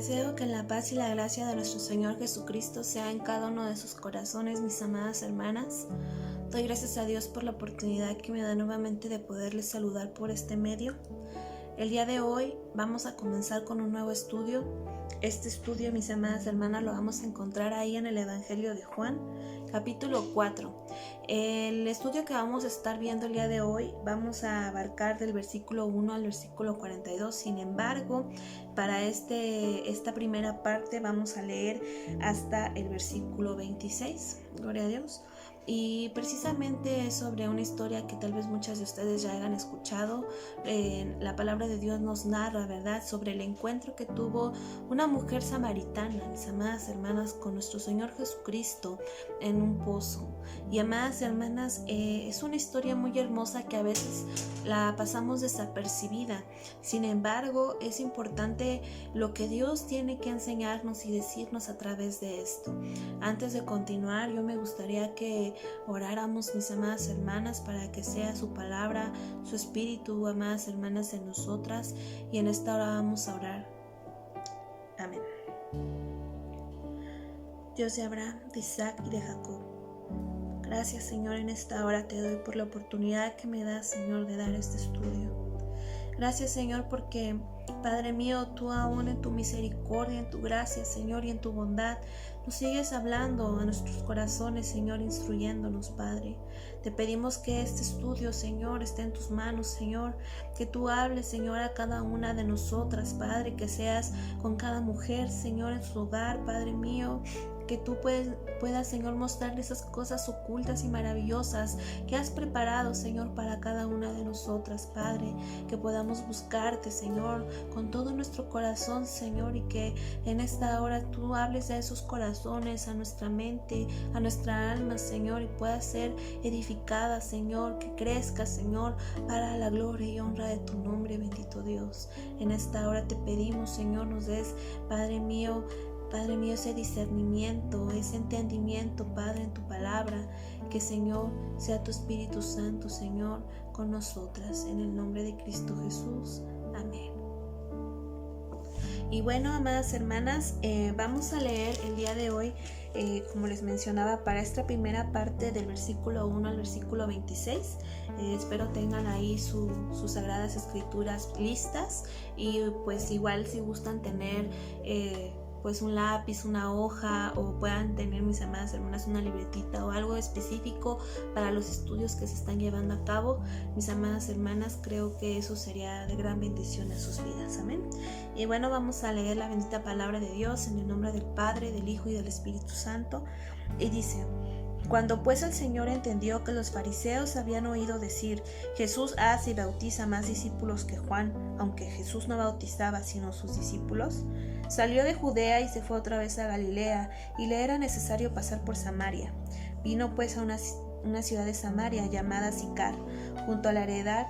Deseo que la paz y la gracia de nuestro Señor Jesucristo sea en cada uno de sus corazones, mis amadas hermanas. Doy gracias a Dios por la oportunidad que me da nuevamente de poderles saludar por este medio. El día de hoy vamos a comenzar con un nuevo estudio. Este estudio, mis amadas hermanas, lo vamos a encontrar ahí en el Evangelio de Juan, capítulo 4. El estudio que vamos a estar viendo el día de hoy, vamos a abarcar del versículo 1 al versículo 42. Sin embargo, para esta primera parte vamos a leer hasta el versículo 26. Gloria a Dios. Y precisamente es sobre una historia que tal vez muchas de ustedes ya hayan escuchado. La palabra de Dios nos narra, ¿verdad?, sobre el encuentro que tuvo una mujer samaritana, mis amadas hermanas, con nuestro Señor Jesucristo en un pozo. Y amadas hermanas, es una historia muy hermosa que a veces la pasamos desapercibida. Sin embargo, es importante lo que Dios tiene que enseñarnos y decirnos a través de esto. Antes de continuar, yo me gustaría que oráramos, mis amadas hermanas, para que sea su palabra, su espíritu, amadas hermanas, en nosotras. Y en esta hora vamos a orar. Amén. Dios de Abraham, de Isaac y de Jacob, gracias, Señor, en esta hora te doy por la oportunidad que me das, Señor, de dar este estudio. Gracias, Señor, porque, Padre mío, tú aún en tu misericordia, en tu gracia, Señor, y en tu bondad, nos sigues hablando a nuestros corazones, Señor, instruyéndonos, Padre. Te pedimos que este estudio, Señor, esté en tus manos, Señor, que tú hables, Señor, a cada una de nosotras, Padre, que seas con cada mujer, Señor, en su hogar, Padre mío, que tú puedas, Señor, mostrarle esas cosas ocultas y maravillosas que has preparado, Señor, para cada una de nosotras, Padre, que podamos buscarte, Señor, con todo nuestro corazón, Señor, y que en esta hora tú hables a esos corazones, a nuestra mente, a nuestra alma, Señor, y pueda ser edificada, Señor, que crezca, Señor, para la gloria y honra de tu nombre, bendito Dios. En esta hora te pedimos, Señor, nos des, Padre mío, ese discernimiento, ese entendimiento, Padre, en tu palabra, que, Señor, sea tu Espíritu Santo, Señor, con nosotras, en el nombre de Cristo Jesús. Amén. Y bueno, amadas hermanas, vamos a leer el día de hoy, como les mencionaba, para esta primera parte del versículo 1 al versículo 26. Espero tengan ahí sus sagradas escrituras listas, y pues igual si gustan tener pues un lápiz, una hoja, o puedan tener, mis amadas hermanas, una libretita o algo específico para los estudios que se están llevando a cabo, mis amadas hermanas, creo que eso sería de gran bendición a sus vidas. Amén. Y bueno, vamos a leer la bendita palabra de Dios en el nombre del Padre, del Hijo y del Espíritu Santo. Y dice: Cuando pues el Señor entendió que los fariseos habían oído decir: Jesús hace y bautiza más discípulos que Juan, aunque Jesús no bautizaba sino sus discípulos, salió de Judea y se fue otra vez a Galilea, y le era necesario pasar por Samaria. Vino pues a una ciudad de Samaria llamada Sicar, junto a la heredad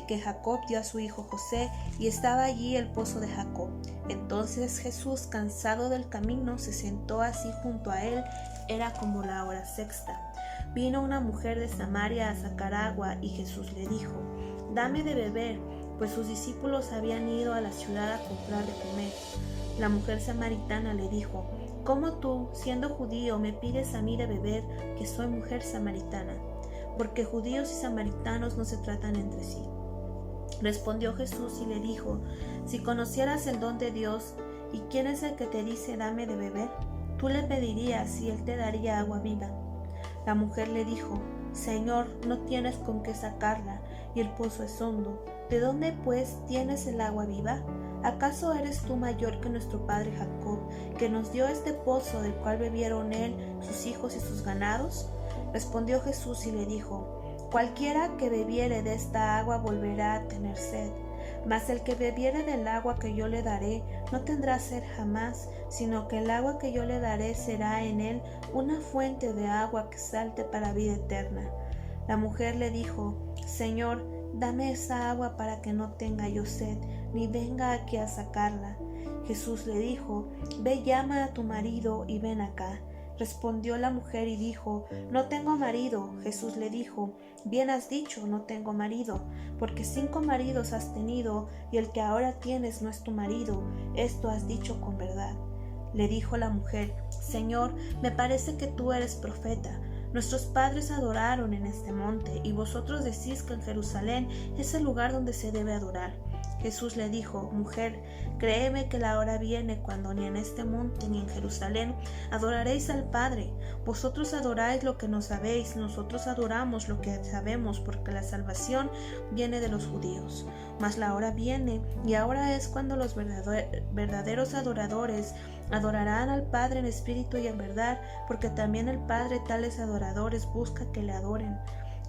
que Jacob dio a su hijo José, y estaba allí el pozo de Jacob. Entonces Jesús, cansado del camino, se sentó así junto a él. Era como la hora sexta. Vino una mujer de Samaria a sacar agua, y Jesús le dijo: Dame de beber, pues sus discípulos habían ido a la ciudad a comprar de comer. La mujer samaritana le dijo: ¿Cómo tú, siendo judío, me pides a mí de beber, que soy mujer samaritana? Porque judíos y samaritanos no se tratan entre sí. Respondió Jesús y le dijo: Si conocieras el don de Dios, y quién es el que te dice dame de beber, tú le pedirías y él te daría agua viva. La mujer le dijo: Señor, no tienes con qué sacarla, y el pozo es hondo. ¿De dónde pues tienes el agua viva? ¿Acaso eres tú mayor que nuestro padre Jacob, que nos dio este pozo, del cual bebieron él, sus hijos y sus ganados? Respondió Jesús y le dijo: Cualquiera que bebiere de esta agua volverá a tener sed, mas el que bebiere del agua que yo le daré no tendrá sed jamás, sino que el agua que yo le daré será en él una fuente de agua que salte para vida eterna. La mujer le dijo: Señor, dame esa agua para que no tenga yo sed, ni venga aquí a sacarla. Jesús le dijo: Ve, llama a tu marido y ven acá. Respondió la mujer y dijo: No tengo marido. Jesús le dijo: Bien has dicho, no tengo marido, porque 5 maridos has tenido, y el que ahora tienes no es tu marido. Esto has dicho con verdad. Le dijo la mujer: Señor, me parece que tú eres profeta. Nuestros padres adoraron en este monte, y vosotros decís que en Jerusalén es el lugar donde se debe adorar. Jesús le dijo: Mujer, créeme que la hora viene cuando ni en este monte ni en Jerusalén adoraréis al Padre. Vosotros adoráis lo que no sabéis, nosotros adoramos lo que sabemos, porque la salvación viene de los judíos. Mas la hora viene, y ahora es cuando los verdaderos adoradores adorarán al Padre en espíritu y en verdad, porque también el Padre tales adoradores busca que le adoren.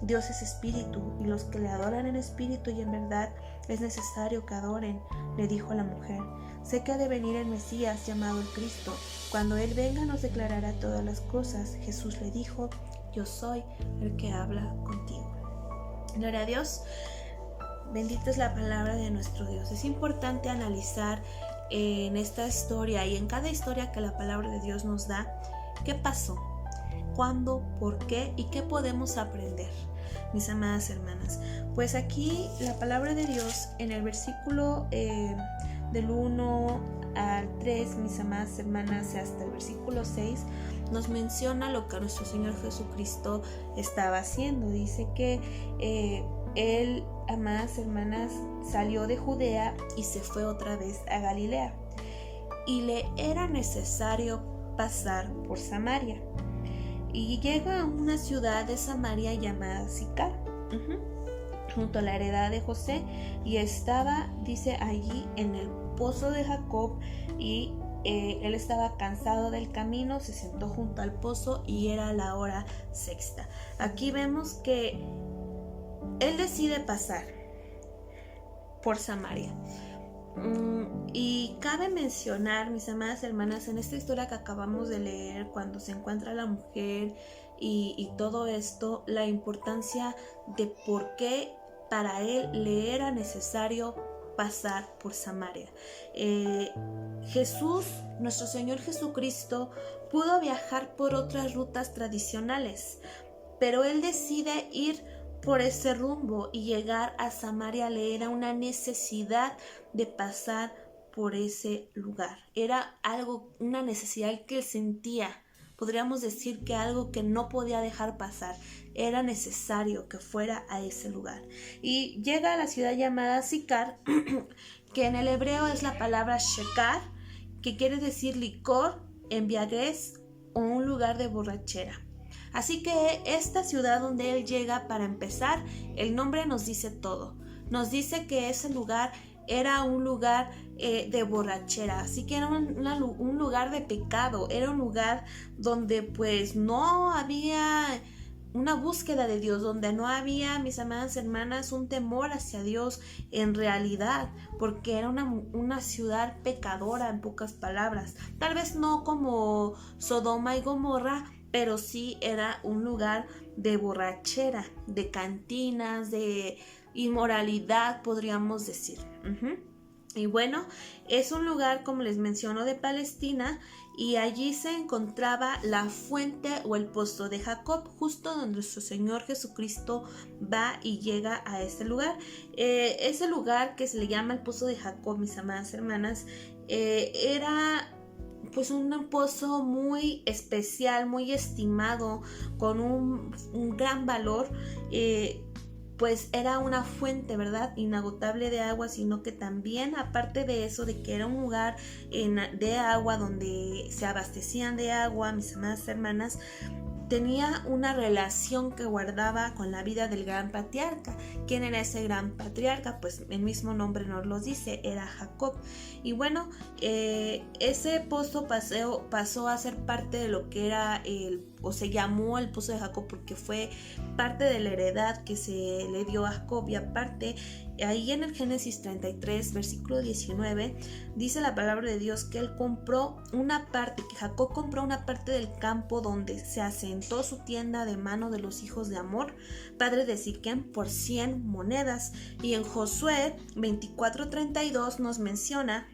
Dios es espíritu, y los que le adoran en espíritu y en verdad es necesario que adoren. Le dijo la mujer: Sé que ha de venir el Mesías, llamado el Cristo. Cuando Él venga nos declarará todas las cosas. Jesús le dijo: Yo soy el que habla contigo. Gloria a Dios. Bendita es la palabra de nuestro Dios. Es importante analizar en esta historia y en cada historia que la palabra de Dios nos da, qué pasó, cuándo, por qué y qué podemos aprender, mis amadas hermanas. Pues aquí la palabra de Dios en el versículo del 1 al 3, mis amadas hermanas, hasta el versículo 6, nos menciona lo que nuestro Señor Jesucristo estaba haciendo. Dice que Él, amadas hermanas, salió de Judea y se fue otra vez a Galilea, y le era necesario pasar por Samaria. Y llega a una ciudad de Samaria llamada Sicar, junto a la heredad de José, y estaba, dice, allí en el pozo de Jacob, y él estaba cansado del camino, se sentó junto al pozo y era la hora sexta. Aquí vemos que él decide pasar por Samaria. Y cabe mencionar, mis amadas hermanas, en esta historia que acabamos de leer, cuando se encuentra la mujer y todo esto, la importancia de por qué para él le era necesario pasar por Samaria. Jesús, nuestro Señor Jesucristo, pudo viajar por otras rutas tradicionales, pero él decide ir por ese rumbo y llegar a Samaria. Le era una necesidad de pasar por ese lugar. Era algo, una necesidad que él sentía. Podríamos decir que algo que no podía dejar pasar. Era necesario que fuera a ese lugar. Y llega a la ciudad llamada Sicar, que en el hebreo es la palabra shekar, que quiere decir licor, embriaguez o un lugar de borrachera. Así que esta ciudad donde él llega, para empezar, el nombre nos dice todo. Nos dice que ese lugar era un lugar de borrachera, así que era un lugar de pecado, era un lugar donde pues no había una búsqueda de Dios, donde no había, mis amadas hermanas, un temor hacia Dios en realidad, porque era una ciudad pecadora, en pocas palabras. Tal vez no como Sodoma y Gomorra, pero sí era un lugar de borrachera, de cantinas, de inmoralidad, podríamos decir. Y bueno, es un lugar, como les menciono, de Palestina, y allí se encontraba la fuente o el pozo de Jacob, justo donde nuestro Señor Jesucristo va y llega a ese lugar. Ese lugar que se le llama el pozo de Jacob, mis amadas hermanas, era pues un pozo muy especial, muy estimado, con un gran valor, pues era una fuente, ¿verdad?, inagotable de agua, sino que también, aparte de eso, de que era un lugar de agua donde se abastecían de agua, mis amadas hermanas, tenía una relación que guardaba con la vida del gran patriarca. ¿Quién era ese gran patriarca? Pues el mismo nombre nos lo dice, era Jacob. Y bueno, ese pozo pasó a ser parte de lo que era o se llamó el pozo de Jacob porque fue parte de la heredad que se le dio a Jacob. Y aparte, ahí en el Génesis 33, versículo 19, dice la palabra de Dios que él compró una parte, que Jacob compró una parte del campo donde se asentó su tienda de mano de los hijos de Amor, padre de Siquem, por 100 monedas. Y en Josué 24:32 nos menciona: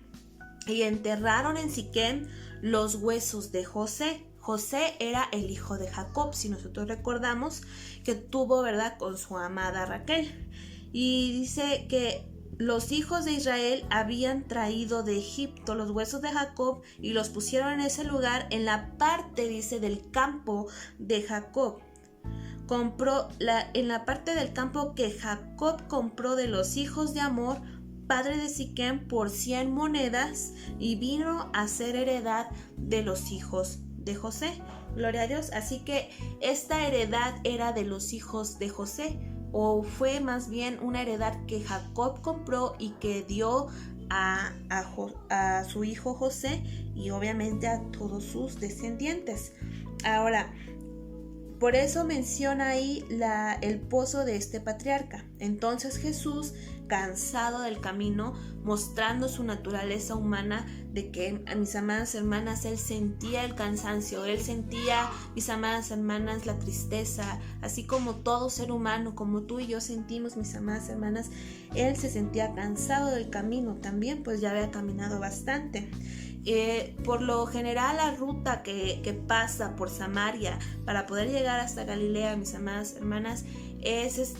y enterraron en Siquem los huesos de José. José era el hijo de Jacob, si nosotros recordamos que tuvo, ¿verdad?, con su amada Raquel. Y dice que los hijos de Israel habían traído de Egipto los huesos de Jacob y los pusieron en ese lugar, en la parte, dice, del campo de Jacob. En la parte del campo que Jacob compró de los hijos de Hamor, padre de Siquem, por 100 monedas, y vino a ser heredad de los hijos de José. Gloria a Dios. Así que esta heredad era de los hijos de José, o fue más bien una heredad que Jacob compró y que dio a su hijo José, y obviamente a todos sus descendientes. Ahora, por eso menciona ahí el pozo de este patriarca. Entonces Jesús, cansado del camino, mostrando su naturaleza humana, de que, a mis amadas hermanas, él sentía el cansancio, él sentía, mis amadas hermanas, la tristeza, así como todo ser humano, como tú y yo sentimos, mis amadas hermanas, él se sentía cansado del camino también, pues ya había caminado bastante. Por lo general, la ruta que pasa por Samaria para poder llegar hasta Galilea, mis amadas hermanas, es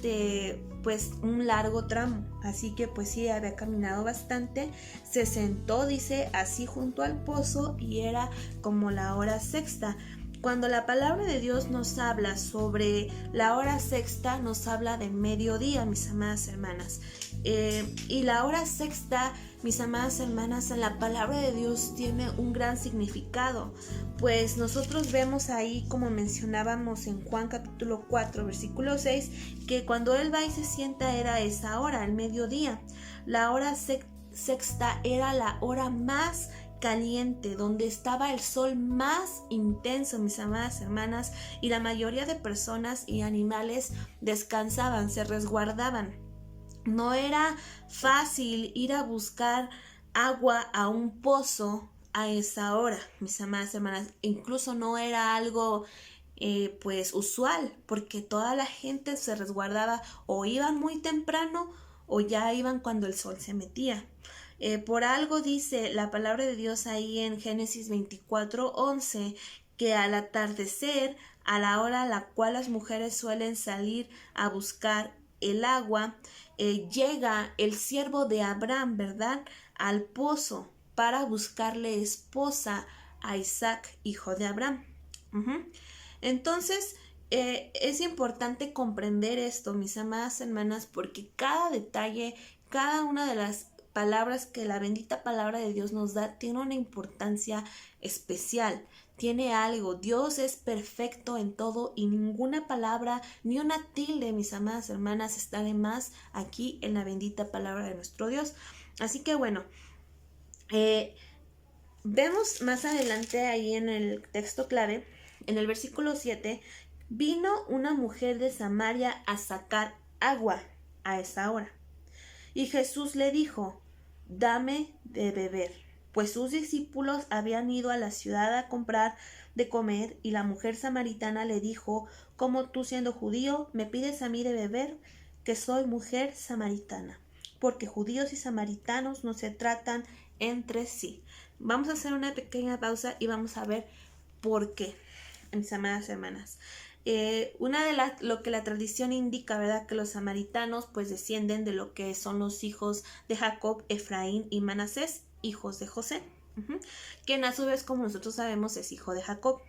pues un largo tramo. Así que pues sí, había caminado bastante. Se sentó, dice, así junto al pozo, y era como la hora sexta. Cuando la palabra de Dios nos habla sobre la hora sexta, nos habla de mediodía, mis amadas hermanas. Y la hora sexta, mis amadas hermanas, en la palabra de Dios tiene un gran significado, pues nosotros vemos ahí, como mencionábamos en Juan capítulo 4, versículo 6, que cuando él va y se sienta era esa hora, el mediodía. La hora sexta era la hora más caliente, donde estaba el sol más intenso, mis amadas hermanas, y la mayoría de personas y animales descansaban, se resguardaban. No era fácil ir a buscar agua a un pozo a esa hora, mis amadas hermanas. Incluso no era algo pues usual, porque toda la gente se resguardaba, o iban muy temprano o ya iban cuando el sol se metía. Por algo dice la palabra de Dios ahí en Génesis 24:11, que al atardecer, a la hora a la cual las mujeres suelen salir a buscar el agua, llega el siervo de Abraham, ¿verdad?, al pozo para buscarle esposa a Isaac, hijo de Abraham. Entonces, es importante comprender esto, mis amadas hermanas, porque cada detalle, cada una de las palabras que la bendita palabra de Dios nos da tiene una importancia especial, tiene algo. Dios es perfecto en todo, y ninguna palabra ni una tilde, mis amadas hermanas, está de más aquí en la bendita palabra de nuestro Dios. Así que bueno, vemos más adelante ahí en el texto clave, en el versículo 7, vino una mujer de Samaria a sacar agua a esa hora. Y Jesús le dijo: dame de beber, pues sus discípulos habían ido a la ciudad a comprar de comer. Y la mujer samaritana le dijo: ¿cómo tú, siendo judío, me pides a mí de beber, que soy mujer samaritana? Porque judíos y samaritanos no se tratan entre sí. Vamos a hacer una pequeña pausa y vamos a ver por qué, mis amadas hermanas. Una de lo que la tradición indica, ¿verdad?, que los samaritanos pues descienden de lo que son los hijos de Jacob, Efraín y Manasés, hijos de José, quien a su vez, como nosotros sabemos, es hijo de Jacob.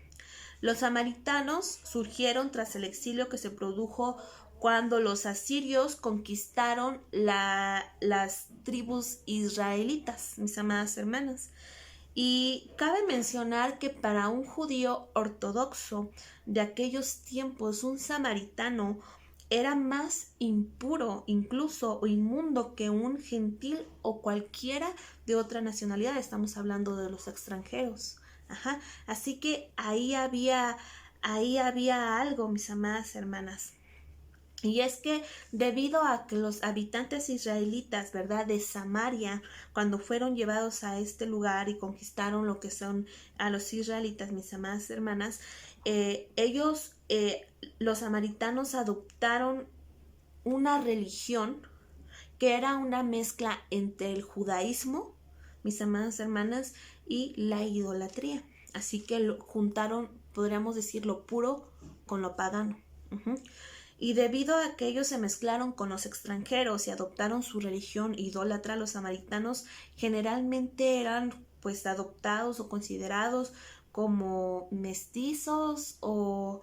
Los samaritanos surgieron tras el exilio que se produjo cuando los asirios conquistaron las tribus israelitas, mis amadas hermanas. Y cabe mencionar que para un judío ortodoxo de aquellos tiempos, un samaritano era más impuro, incluso, o inmundo, que un gentil o cualquiera de otra nacionalidad. Estamos hablando de los extranjeros. Así que ahí había algo, mis amadas hermanas. Y es que debido a que los habitantes israelitas, ¿verdad?, de Samaria, cuando fueron llevados a este lugar y conquistaron lo que son a los israelitas, mis amadas hermanas, ellos, los samaritanos, adoptaron una religión que era una mezcla entre el judaísmo, mis amadas hermanas, y la idolatría. Así que juntaron podríamos decir, lo puro con lo pagano. Y debido a que ellos se mezclaron con los extranjeros y adoptaron su religión idólatra, los samaritanos generalmente eran pues adoptados o considerados como mestizos o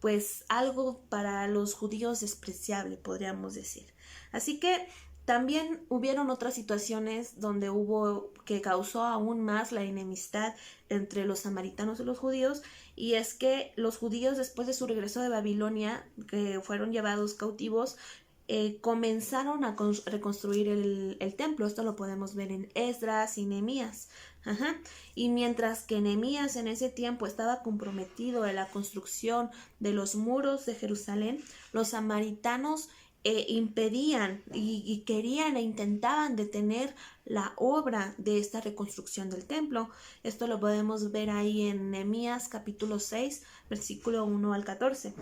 pues algo para los judíos despreciable, podríamos decir. Así que también hubieron otras situaciones donde hubo que causó aún más la enemistad entre los samaritanos y los judíos, y es que los judíos, después de su regreso de Babilonia, que fueron llevados cautivos, comenzaron a reconstruir el templo. Esto lo podemos ver en Esdras y Nehemías. Y mientras que Nehemías en ese tiempo estaba comprometido en la construcción de los muros de Jerusalén, los samaritanos impedían y querían e intentaban detener la obra de esta reconstrucción del templo. Esto lo podemos ver ahí en Nehemías capítulo 6, versículo 1 al 14.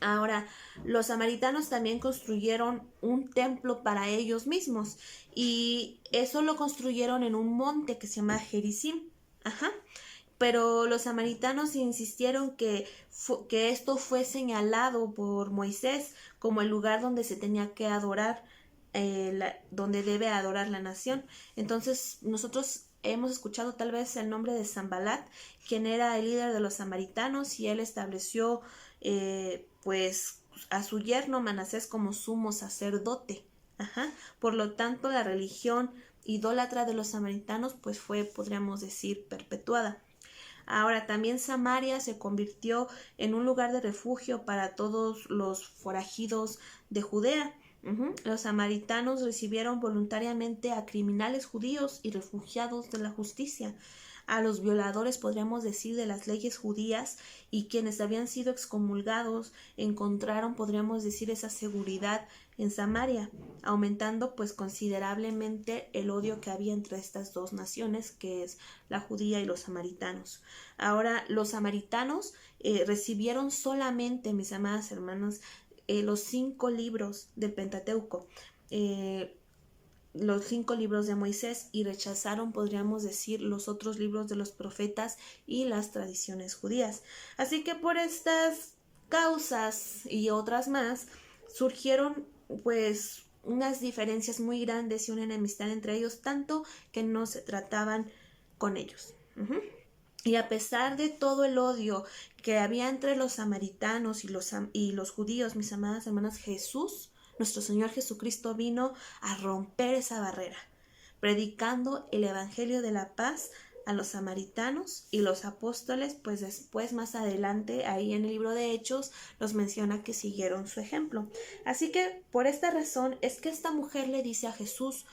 Ahora, los samaritanos también construyeron un templo para ellos mismos, y eso lo construyeron en un monte que se llama Gerizim. Pero los samaritanos insistieron que esto fue señalado por Moisés como el lugar donde se tenía que adorar, donde debe adorar la nación. Entonces nosotros hemos escuchado tal vez el nombre de Sanbalat, quien era el líder de los samaritanos, y él estableció pues a su yerno Manasés como sumo sacerdote. Por lo tanto, la religión idólatra de los samaritanos pues fue, podríamos decir, perpetuada. Ahora, también Samaria se convirtió en un lugar de refugio para todos los forajidos de Judea. Los samaritanos recibieron voluntariamente a criminales judíos y refugiados de la justicia, a los violadores, podríamos decir, de las leyes judías, y quienes habían sido excomulgados encontraron, podríamos decir, esa seguridad en Samaria, aumentando pues considerablemente el odio que había entre estas dos naciones, que es la judía y los samaritanos. Ahora, los samaritanos recibieron solamente, mis amadas hermanas, los 5 libros del Pentateuco, los 5 libros de Moisés, y rechazaron, podríamos decir, los otros libros de los profetas y las tradiciones judías. Así que por estas causas y otras más surgieron pues unas diferencias muy grandes y una enemistad entre ellos, tanto que no se trataban con ellos. Y a pesar de todo el odio que había entre los samaritanos y los judíos, mis amadas hermanas, Jesús, nuestro Señor Jesucristo, vino a romper esa barrera, predicando el evangelio de la paz a los samaritanos, y los apóstoles, pues después, más adelante, ahí en el libro de Hechos, nos menciona que siguieron su ejemplo. Así que por esta razón es que esta mujer le dice a Jesús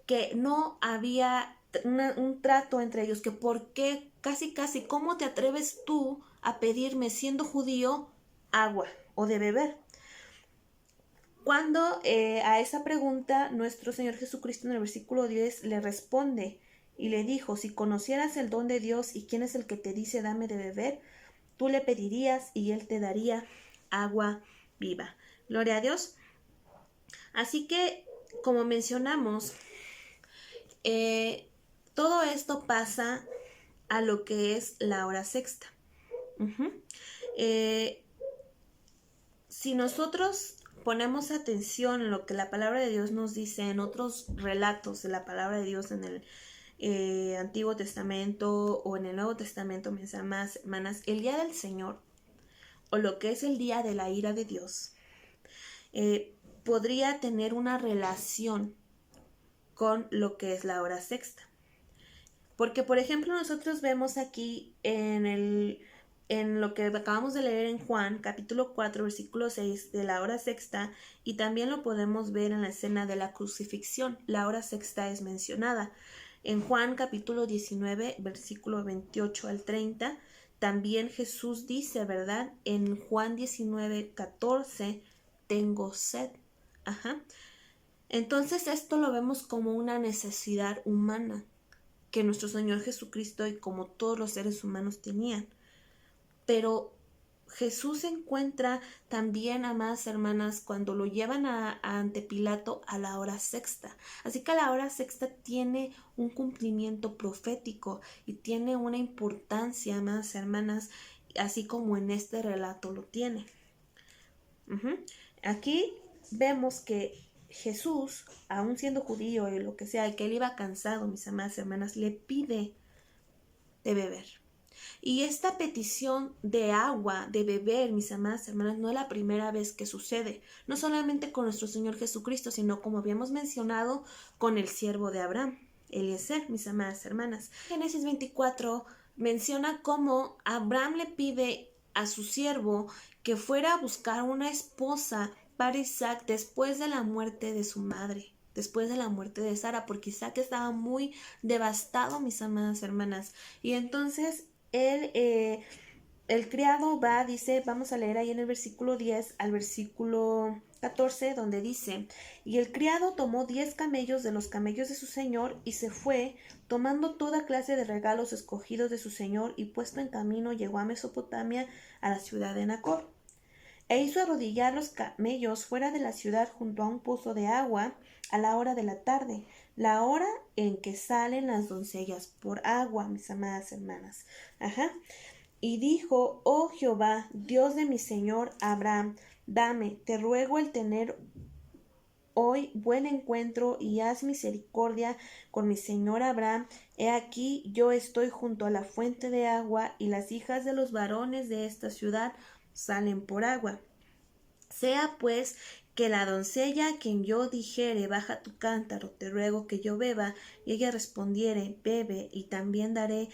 que no había un trato entre ellos, que por qué, casi, ¿cómo te atreves tú a pedirme, siendo judío, agua o de beber? Cuando a esa pregunta nuestro Señor Jesucristo en el versículo 10 le responde y le dijo: si conocieras el don de Dios y quién es el que te dice dame de beber, tú le pedirías y él te daría agua viva. Gloria a Dios. Así que, como mencionamos, todo esto pasa a lo que es la hora sexta. Si nosotros ponemos atención en lo que la palabra de Dios nos dice en otros relatos de la palabra de Dios en el Antiguo Testamento o en el Nuevo Testamento, mis amadas hermanas, el día del Señor, o lo que es el día de la ira de Dios, podría tener una relación con lo que es la hora sexta. Porque, por ejemplo, nosotros vemos aquí en lo que acabamos de leer en Juan, capítulo 4, versículo 6, de la hora sexta, y también lo podemos ver en la escena de la crucifixión. La hora sexta es mencionada. En Juan, capítulo 19, versículo 28 al 30, también Jesús dice, ¿verdad? En Juan 19, 14, tengo sed. Entonces esto lo vemos como una necesidad humana que nuestro Señor Jesucristo y como todos los seres humanos tenían. Pero Jesús se encuentra también, amadas hermanas, cuando lo llevan ante Pilato a la hora sexta. Así que la hora sexta tiene un cumplimiento profético y tiene una importancia, amadas hermanas, así como en este relato lo tiene. Aquí vemos que Jesús, aún siendo judío y lo que sea, que él iba cansado, mis amadas hermanas, le pide de beber. Y esta petición de agua, de beber, mis amadas hermanas, no es la primera vez que sucede. No solamente con nuestro Señor Jesucristo, sino como habíamos mencionado, con el siervo de Abraham, Eliezer, mis amadas hermanas. Génesis 24 menciona cómo Abraham le pide a su siervo que fuera a buscar una esposa para Isaac después de la muerte de su madre, después de la muerte de Sara, porque Isaac estaba muy devastado, mis amadas hermanas. Y entonces el criado va, dice, vamos a leer ahí en el versículo 10 al versículo 14, donde dice: y el criado tomó 10 camellos de los camellos de su señor y se fue, tomando toda clase de regalos escogidos de su señor, y puesto en camino llegó a Mesopotamia, a la ciudad de Nacor. E hizo arrodillar los camellos fuera de la ciudad junto a un pozo de agua a la hora de la tarde, la hora en que salen las doncellas por agua, mis amadas hermanas. Y dijo: oh Jehová, Dios de mi señor Abraham, dame, te ruego, el tener hoy buen encuentro, y haz misericordia con mi señor Abraham. He aquí, yo estoy junto a la fuente de agua, y las hijas de los varones de esta ciudad salen por agua. Sea pues que la doncella a quien yo dijere: baja tu cántaro, te ruego que yo beba, y ella respondiere: bebe, y también daré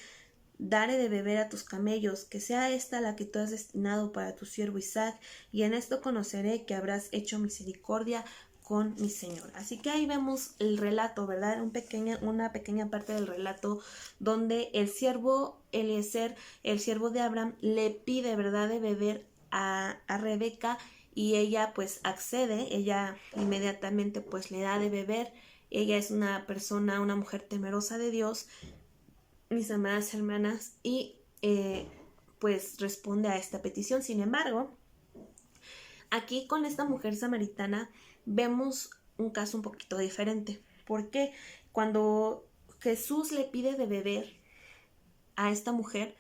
de beber a tus camellos, que sea esta la que tú has destinado para tu siervo Isaac, y en esto conoceré que habrás hecho misericordia con mi señor. Así que ahí vemos el relato, ¿verdad? Una pequeña parte del relato donde el siervo Eliezer, el siervo de Abraham, le pide, ¿verdad?, de beber a Rebeca, y ella pues accede. Ella inmediatamente pues le da de beber. Ella es una persona, una mujer temerosa de Dios, mis amadas hermanas, y pues responde a esta petición. Sin embargo, aquí con esta mujer samaritana vemos un caso un poquito diferente, porque cuando Jesús le pide de beber a esta mujer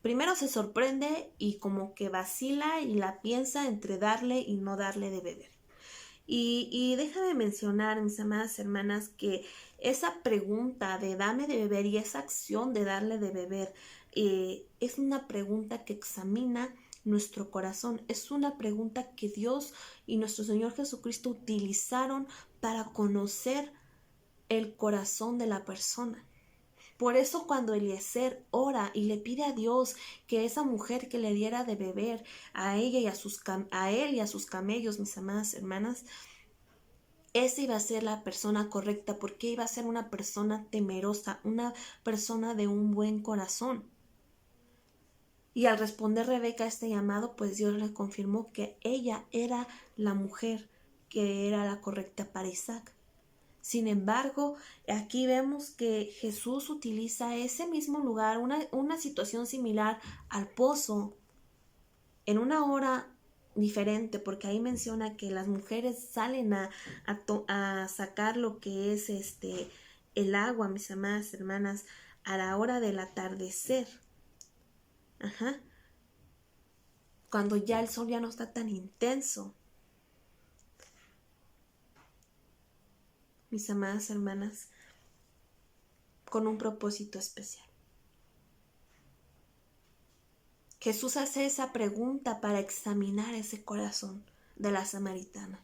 primero se sorprende y como que vacila y la piensa entre darle y no darle de beber. Y déjame mencionar, mis amadas hermanas, que esa pregunta de dame de beber y esa acción de darle de beber es una pregunta que examina nuestro corazón. Es una pregunta que Dios y nuestro Señor Jesucristo utilizaron para conocer el corazón de la persona. Por eso cuando Eliezer ora y le pide a Dios que esa mujer que le diera de beber a ella y a él y a sus camellos, mis amadas hermanas, esa iba a ser la persona correcta, porque iba a ser una persona temerosa, una persona de un buen corazón. Y al responder Rebeca a este llamado, pues Dios le confirmó que ella era la mujer que era la correcta para Isaac. Sin embargo, aquí vemos que Jesús utiliza ese mismo lugar, una situación similar al pozo, en una hora diferente, porque ahí menciona que las mujeres salen a sacar lo que es el agua, mis amadas hermanas, a la hora del atardecer. Cuando ya el sol ya no está tan intenso. Mis amadas hermanas, con un propósito especial. Jesús hace esa pregunta para examinar ese corazón de la samaritana.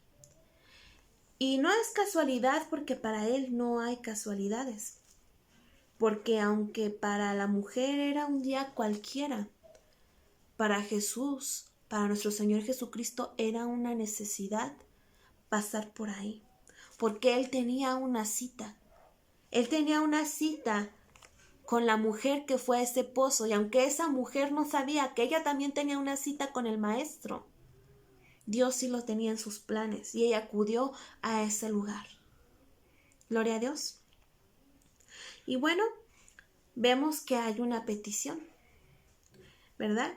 Y no es casualidad, porque para él no hay casualidades. Porque aunque para la mujer era un día cualquiera, para Jesús, para nuestro Señor Jesucristo, era una necesidad pasar por ahí. Porque él tenía una cita. Él tenía una cita con la mujer que fue a ese pozo, y aunque esa mujer no sabía que ella también tenía una cita con el maestro, Dios sí lo tenía en sus planes, y ella acudió a ese lugar. Gloria a Dios. Y bueno, vemos que hay una petición, ¿verdad?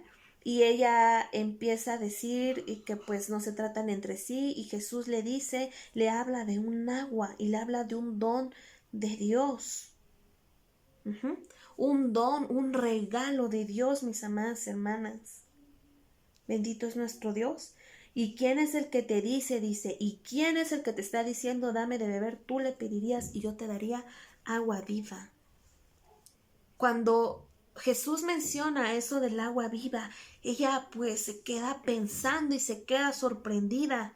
Y ella empieza a decir que pues no se tratan entre sí, y Jesús le dice, le habla de un agua y le habla de un don de Dios. Un don, un regalo de Dios, mis amadas hermanas. Bendito es nuestro Dios. ¿Y quién es el que te dice? Dice, ¿y quién es el que te está diciendo, dame de beber? Tú le pedirías y yo te daría agua viva. Cuando Jesús menciona eso del agua viva, ella pues se queda pensando y se queda sorprendida,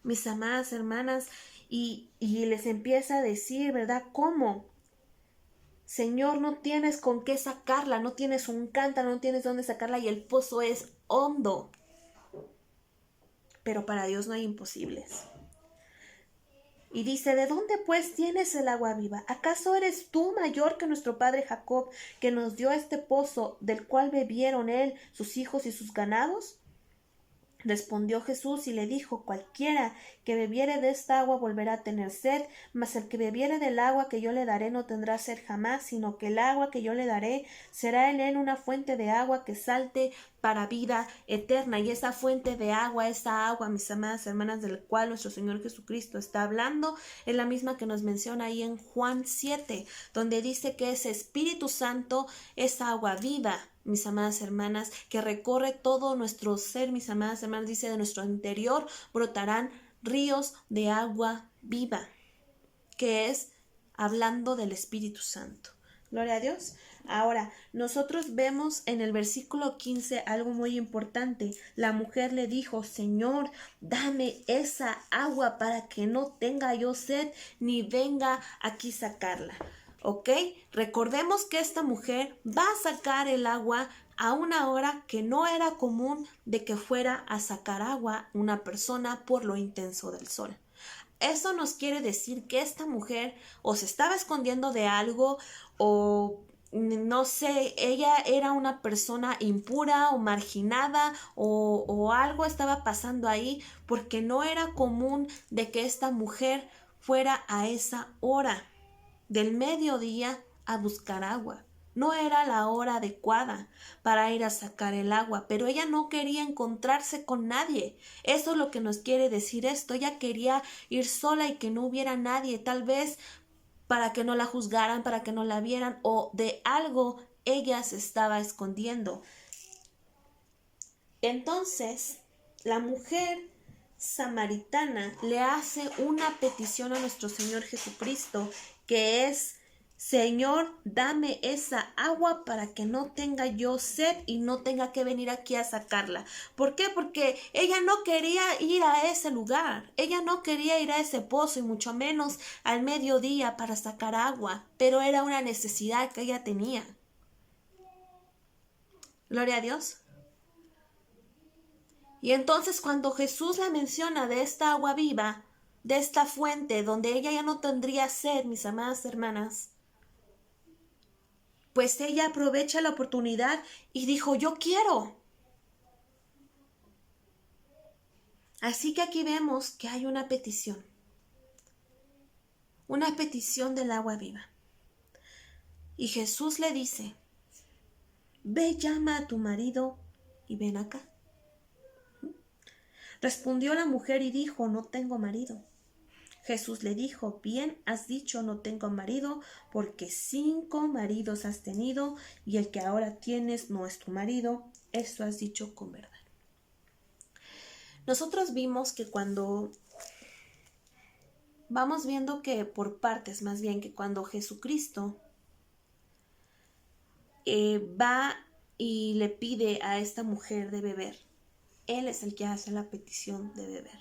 mis amadas hermanas, y les empieza a decir, ¿verdad? ¿Cómo? Señor, no tienes con qué sacarla, no tienes un cántaro, no tienes dónde sacarla y el pozo es hondo. Pero para Dios no hay imposibles. Y dice, ¿de dónde pues tienes el agua viva? ¿Acaso eres tú mayor que nuestro padre Jacob, que nos dio este pozo, del cual bebieron él, sus hijos y sus ganados? Respondió Jesús y le dijo, cualquiera que bebiere de esta agua volverá a tener sed, mas el que bebiere del agua que yo le daré no tendrá sed jamás, sino que el agua que yo le daré será en él una fuente de agua que salte para vida eterna. Y esa fuente de agua, esa agua, mis amadas hermanas, del cual nuestro Señor Jesucristo está hablando, es la misma que nos menciona ahí en Juan 7, donde dice que ese Espíritu Santo es agua viva, mis amadas hermanas, que recorre todo nuestro ser, mis amadas hermanas, dice, de nuestro interior brotarán ríos de agua viva, que es hablando del Espíritu Santo. Gloria a Dios. Ahora, nosotros vemos en el versículo 15 algo muy importante. La mujer le dijo, Señor, dame esa agua para que no tenga yo sed ni venga aquí sacarla. ¿Ok? Recordemos que esta mujer va a sacar el agua a una hora que no era común de que fuera a sacar agua una persona por lo intenso del sol. Eso nos quiere decir que esta mujer o se estaba escondiendo de algo o no sé, ella era una persona impura o marginada o algo estaba pasando ahí porque no era común de que esta mujer fuera a esa hora del mediodía a buscar agua. No era la hora adecuada para ir a sacar el agua, pero ella no quería encontrarse con nadie. Eso es lo que nos quiere decir esto. Ella quería ir sola y que no hubiera nadie, tal vez para que no la juzgaran, para que no la vieran, o de algo ella se estaba escondiendo. Entonces, la mujer samaritana le hace una petición a nuestro Señor Jesucristo, que es, Señor, dame esa agua para que no tenga yo sed y no tenga que venir aquí a sacarla. ¿Por qué? Porque ella no quería ir a ese lugar, ella no quería ir a ese pozo y mucho menos al mediodía para sacar agua, pero era una necesidad que ella tenía. Gloria a Dios. Y entonces cuando Jesús la menciona de esta agua viva, de esta fuente donde ella ya no tendría sed, mis amadas hermanas, pues ella aprovecha la oportunidad y dijo, yo quiero. Así que aquí vemos que hay una petición del agua viva. Y Jesús le dice, ve, llama a tu marido y ven acá. Respondió la mujer y dijo, no tengo marido. Jesús le dijo, bien has dicho, no tengo marido, porque 5 maridos has tenido, y el que ahora tienes no es tu marido. Esto has dicho con verdad. Nosotros vimos que cuando vamos viendo que por partes, más bien que cuando Jesucristo va y le pide a esta mujer de beber, Él es el que hace la petición de beber,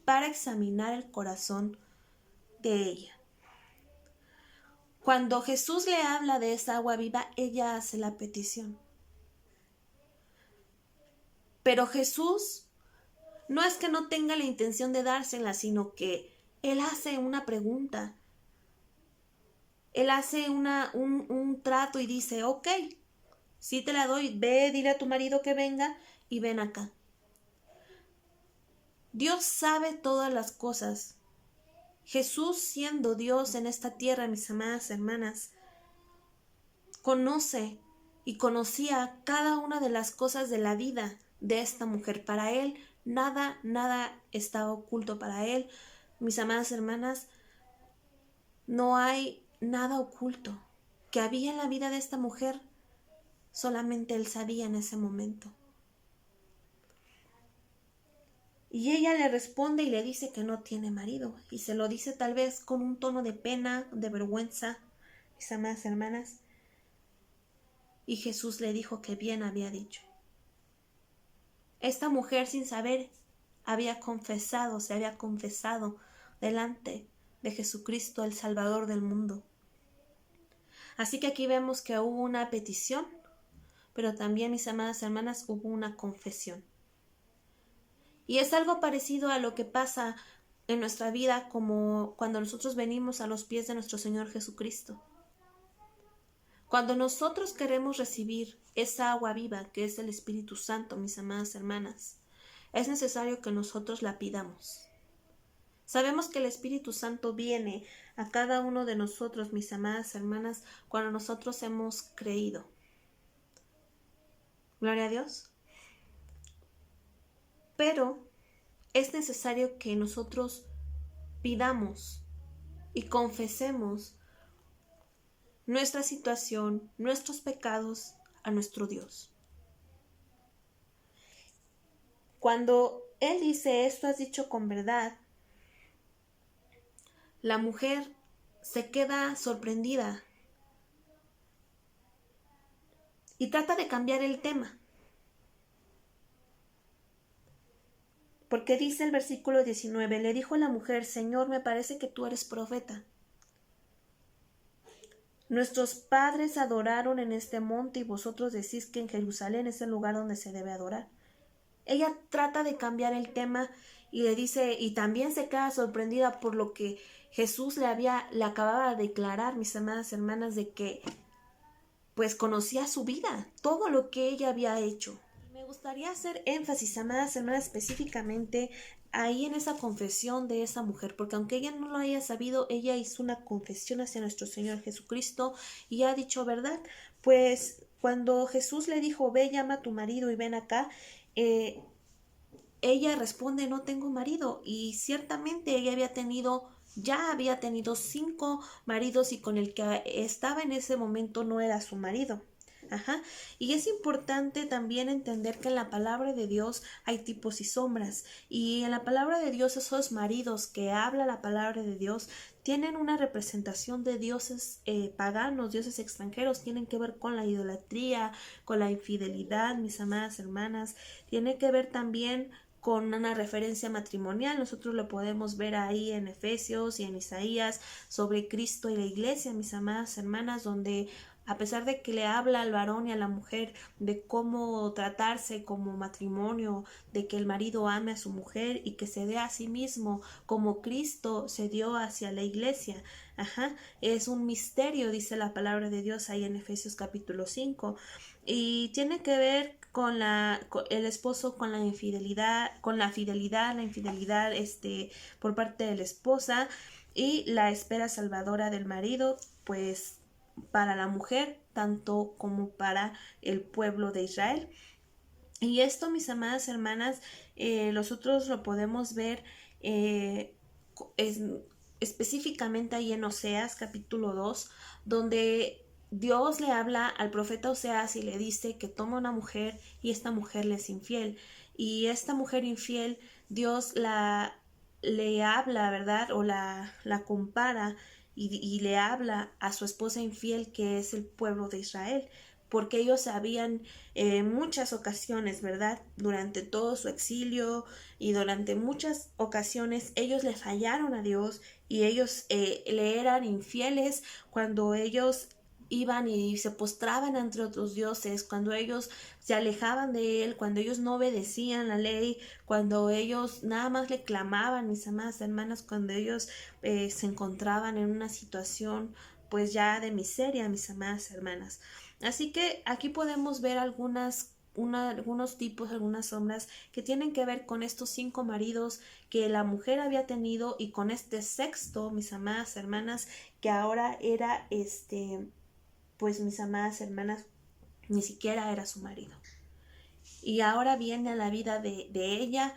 para examinar el corazón de ella. Cuando Jesús le habla de esa agua viva, ella hace la petición. Pero Jesús no es que no tenga la intención de dársela, sino que Él hace una pregunta. Él hace un trato y dice, ok, sí te la doy, ve, dile a tu marido que venga y ven acá. Dios sabe todas las cosas. Jesús, siendo Dios en esta tierra, mis amadas hermanas, conoce y conocía cada una de las cosas de la vida de esta mujer. Para él nada estaba oculto para él. Mis amadas hermanas, no hay nada oculto que había en la vida de esta mujer, solamente él sabía en ese momento. Y ella le responde y le dice que no tiene marido, y se lo dice tal vez con un tono de pena, de vergüenza, mis amadas hermanas. Y Jesús le dijo que bien había dicho. Esta mujer, sin saber, se había confesado delante de Jesucristo, el Salvador del mundo. Así que aquí vemos que hubo una petición, pero también, mis amadas hermanas, hubo una confesión. Y es algo parecido a lo que pasa en nuestra vida, como cuando nosotros venimos a los pies de nuestro Señor Jesucristo. Cuando nosotros queremos recibir esa agua viva que es el Espíritu Santo, mis amadas hermanas, es necesario que nosotros la pidamos. Sabemos que el Espíritu Santo viene a cada uno de nosotros, mis amadas hermanas, cuando nosotros hemos creído. Gloria a Dios. Pero es necesario que nosotros pidamos y confesemos nuestra situación, nuestros pecados a nuestro Dios. Cuando Él dice esto has dicho con verdad, la mujer se queda sorprendida y trata de cambiar el tema. Porque dice el versículo 19, le dijo la mujer, Señor, me parece que tú eres profeta. Nuestros padres adoraron en este monte y vosotros decís que en Jerusalén es el lugar donde se debe adorar. Ella trata de cambiar el tema y le dice, y también se queda sorprendida por lo que Jesús le acababa de declarar, mis amadas hermanas, de que pues conocía su vida, todo lo que ella había hecho. Me gustaría hacer énfasis, amadas hermanas, específicamente ahí en esa confesión de esa mujer, porque aunque ella no lo haya sabido, ella hizo una confesión hacia nuestro Señor Jesucristo y ha dicho verdad. Pues cuando Jesús le dijo, ve, llama a tu marido y ven acá, ella responde, no tengo marido, y ciertamente ella ya había tenido 5 maridos y con el que estaba en ese momento no era su marido. Y es importante también entender que en la palabra de Dios hay tipos y sombras, y en la palabra de Dios esos maridos que habla la palabra de Dios tienen una representación de dioses paganos, dioses extranjeros, tienen que ver con la idolatría, con la infidelidad, mis amadas hermanas, tiene que ver también con una referencia matrimonial. Nosotros lo podemos ver ahí en Efesios y en Isaías sobre Cristo y la iglesia, mis amadas hermanas, donde a pesar de que le habla al varón y a la mujer de cómo tratarse como matrimonio, de que el marido ame a su mujer y que se dé a sí mismo como Cristo se dio hacia la iglesia. Es un misterio, dice la palabra de Dios ahí en Efesios capítulo 5. Y tiene que ver con el esposo con la infidelidad, la infidelidad por parte de la esposa y la espera salvadora del marido, pues para la mujer, tanto como para el pueblo de Israel. Y esto, mis amadas hermanas, nosotros lo podemos ver específicamente ahí en Oseas capítulo 2, donde Dios le habla al profeta Oseas y le dice que toma una mujer y esta mujer le es infiel. Y esta mujer infiel, Dios le habla, ¿verdad? O la compara y le habla a su esposa infiel, que es el pueblo de Israel, porque ellos habían muchas ocasiones, ¿verdad? Durante todo su exilio y durante muchas ocasiones ellos le fallaron a Dios y ellos le eran infieles cuando ellos iban y se postraban ante otros dioses, cuando ellos se alejaban de él, cuando ellos no obedecían la ley, cuando ellos nada más le clamaban, mis amadas hermanas, cuando ellos se encontraban en una situación pues ya de miseria, mis amadas hermanas. Así que aquí podemos ver algunos tipos, algunas sombras que tienen que ver con estos 5 maridos que la mujer había tenido y con este sexto, mis amadas hermanas, que ahora era pues mis amadas hermanas, ni siquiera era su marido. Y ahora viene a la vida de ella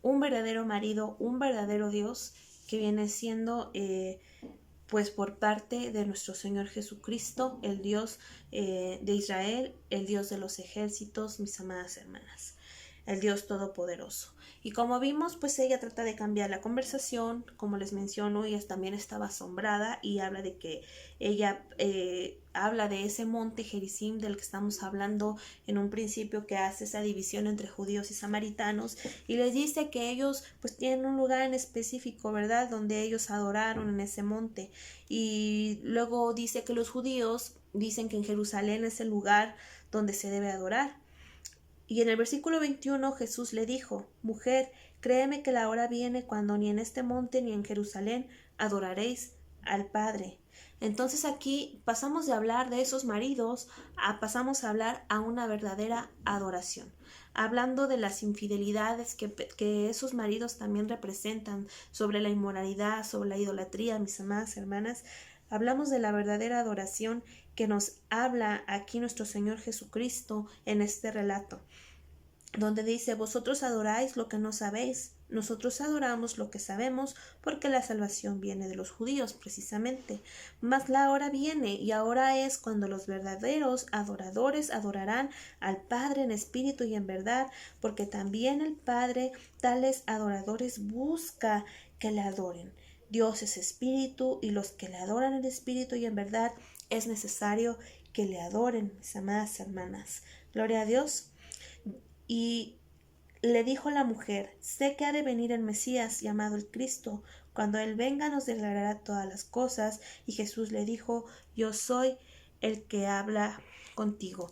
un verdadero marido, un verdadero Dios, que viene siendo pues por parte de nuestro Señor Jesucristo, el Dios de Israel, el Dios de los ejércitos, mis amadas hermanas, el Dios todopoderoso. Y como vimos, pues ella trata de cambiar la conversación. Como les menciono, ella también estaba asombrada y habla de que ella habla de ese monte Gerizim del que estamos hablando en un principio, que hace esa división entre judíos y samaritanos, y les dice que ellos pues tienen un lugar en específico, ¿verdad?, donde ellos adoraron en ese monte. Y luego dice que los judíos dicen que en Jerusalén es el lugar donde se debe adorar. Y en el versículo 21 Jesús le dijo: Mujer, créeme que la hora viene cuando ni en este monte ni en Jerusalén adoraréis al Padre. Entonces aquí pasamos de hablar de esos maridos pasamos a hablar a una verdadera adoración, hablando de las infidelidades que esos maridos también representan, sobre la inmoralidad, sobre la idolatría, mis amadas hermanas. Hablamos de la verdadera adoración que nos habla aquí nuestro Señor Jesucristo en este relato, donde dice: vosotros adoráis lo que no sabéis, nosotros adoramos lo que sabemos, porque la salvación viene de los judíos precisamente. Mas la hora viene, y ahora es, cuando los verdaderos adoradores adorarán al Padre en espíritu y en verdad, porque también el Padre tales adoradores busca que le adoren. Dios es espíritu, y los que le adoran en espíritu y en verdad es necesario que le adoren, mis amadas hermanas. Gloria a Dios. Y le dijo la mujer: sé que ha de venir el Mesías, llamado el Cristo. Cuando Él venga nos declarará todas las cosas. Y Jesús le dijo: yo soy el que habla contigo.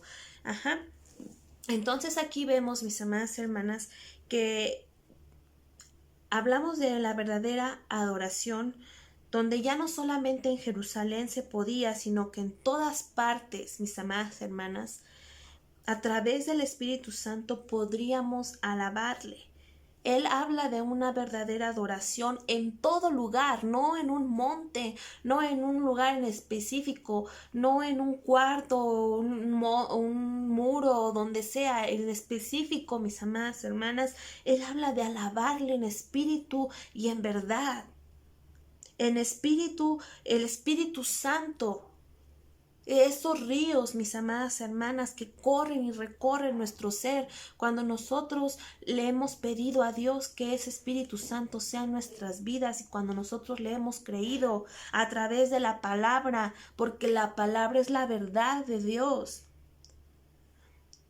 Entonces aquí vemos, mis amadas hermanas, que hablamos de la verdadera adoración, donde ya no solamente en Jerusalén se podía, sino que en todas partes, mis amadas hermanas, a través del Espíritu Santo podríamos alabarle. Él habla de una verdadera adoración en todo lugar, no en un monte, no en un lugar en específico, no en un cuarto, un muro, donde sea, en específico, mis amadas hermanas. Él habla de alabarle en espíritu y en verdad. En espíritu, el Espíritu Santo. Esos ríos, mis amadas hermanas, que corren y recorren nuestro ser cuando nosotros le hemos pedido a Dios que ese Espíritu Santo sea en nuestras vidas, y cuando nosotros le hemos creído a través de la palabra, porque la palabra es la verdad de Dios.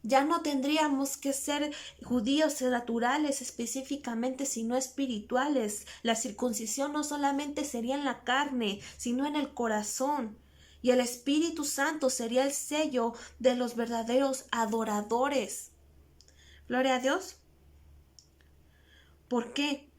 Ya no tendríamos que ser judíos naturales específicamente, sino espirituales. La circuncisión no solamente sería en la carne, sino en el corazón. Y el Espíritu Santo sería el sello de los verdaderos adoradores. Gloria a Dios. ¿Por qué?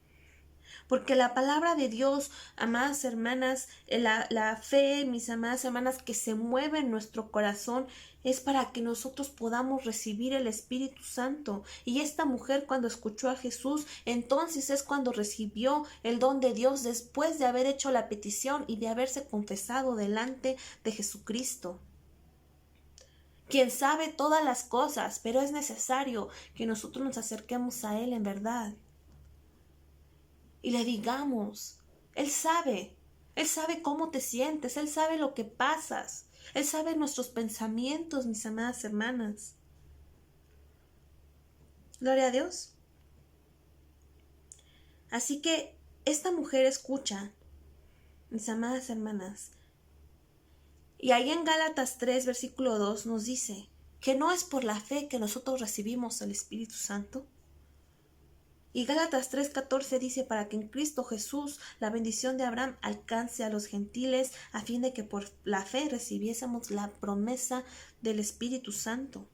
Porque la palabra de Dios, amadas hermanas, la fe, mis amadas hermanas, que se mueve en nuestro corazón, es para que nosotros podamos recibir el Espíritu Santo. Y esta mujer, cuando escuchó a Jesús, entonces es cuando recibió el don de Dios, después de haber hecho la petición y de haberse confesado delante de Jesucristo, quien sabe todas las cosas. Pero es necesario que nosotros nos acerquemos a Él en verdad y le digamos: Él sabe cómo te sientes, Él sabe lo que pasas, Él sabe nuestros pensamientos, mis amadas hermanas. Gloria a Dios. Así que esta mujer escucha, mis amadas hermanas, y ahí en Gálatas 3, versículo 2 nos dice que no es por la fe que nosotros recibimos el Espíritu Santo. Y Gálatas 3:14 dice: para que en Cristo Jesús la bendición de Abraham alcance a los gentiles, a fin de que por la fe recibiésemos la promesa del Espíritu Santo,